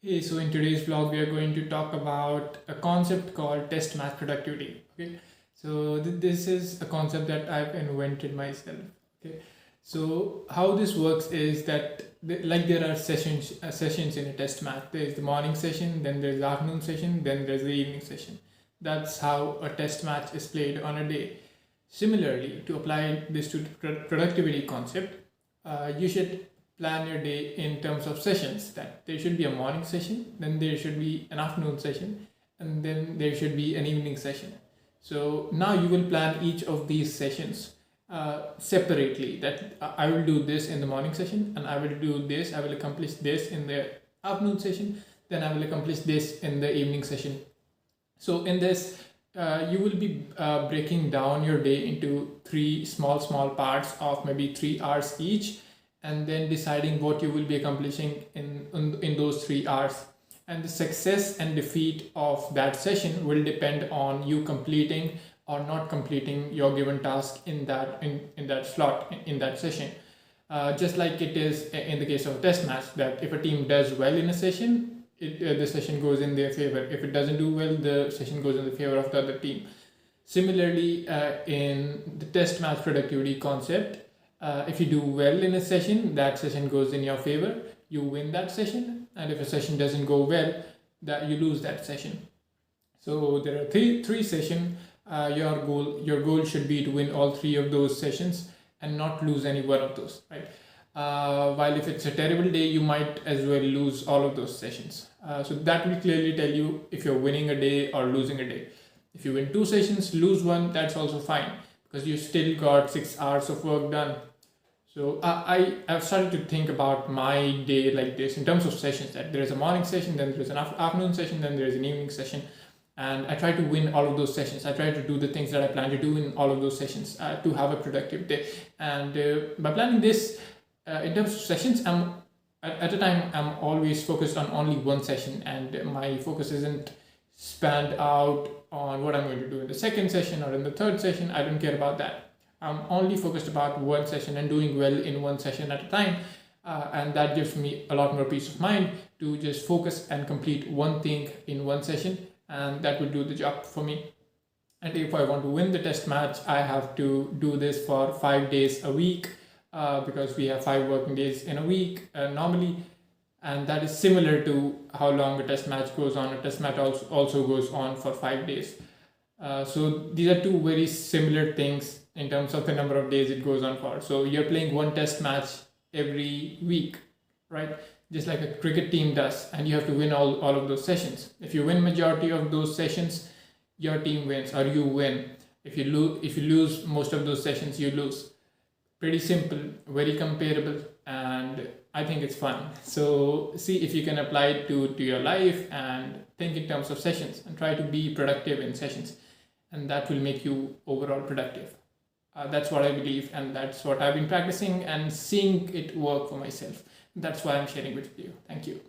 Hey, so in today's vlog, we are going to talk about a concept called test match productivity. Okay, so this is a concept that I've invented myself. Okay, so how this works is that like there are sessions in a test match. There's the morning session, then there's the afternoon session, then there's the evening session. That's how a test match is played on a day. Similarly, to apply this to productivity concept, you should plan your day in terms of sessions, that there should be a morning session, then there should be an afternoon session, and then there should be an evening session. So now you will plan each of these sessions separately, that I will do this in the morning session, and I will do this, I will accomplish this in the afternoon session, then I will accomplish this in the evening session. So in this, you will be breaking down your day into three small parts of maybe 3 hours each, and then deciding what you will be accomplishing in those 3 hours. And the success and defeat of that session will depend on you completing or not completing your given task in that slot in that session. Just like it is in the case of a test match, that if a team does well in a session, the session goes in their favor. If it doesn't do well, the session goes in the favor of the other team. Similarly, in the test match productivity concept, if you do well in a session, that session goes in your favor, you win that session. And if a session doesn't go well, that you lose that session. So there are three sessions. Your goal should be to win all three of those sessions and not lose any one of those, right? While if it's a terrible day, you might as well lose all of those sessions. So that will clearly tell you if you're winning a day or losing a day. If you win 2 sessions, lose one, that's also fine, because you still got 6 hours of work done. So I've started to think about my day like this in terms of sessions, that there's a morning session, then there's an afternoon session, then there's an evening session. And I try to win all of those sessions. I try to do the things that I plan to do in all of those sessions to have a productive day. And by planning this in terms of sessions, at a time, I'm always focused on only one session, and my focus isn't spanned out on what I'm going to do in the second session or in the third session. I don't care about that. I'm only focused about one session and doing well in one session at a time. And that gives me a lot more peace of mind to just focus and complete one thing in one session, and that will do the job for me. And if I want to win the test match, I have to do this for 5 days a week, because we have 5 working days in a week normally. And that is similar to how long a test match goes on. A test match also goes on for 5 days. So these are two very similar things in terms of the number of days it goes on for. So you're playing one test match every week, right? Just like a cricket team does, and you have to win all of those sessions. If you win majority of those sessions, your team wins or you win. If you lose most of those sessions, you lose. Pretty simple, very comparable, and I think it's fun. So see if you can apply it to your life and think in terms of sessions and try to be productive in sessions, and that will make you overall productive. That's what I believe, and that's what I've been practicing and seeing it work for myself. That's why I'm sharing it with you. Thank you.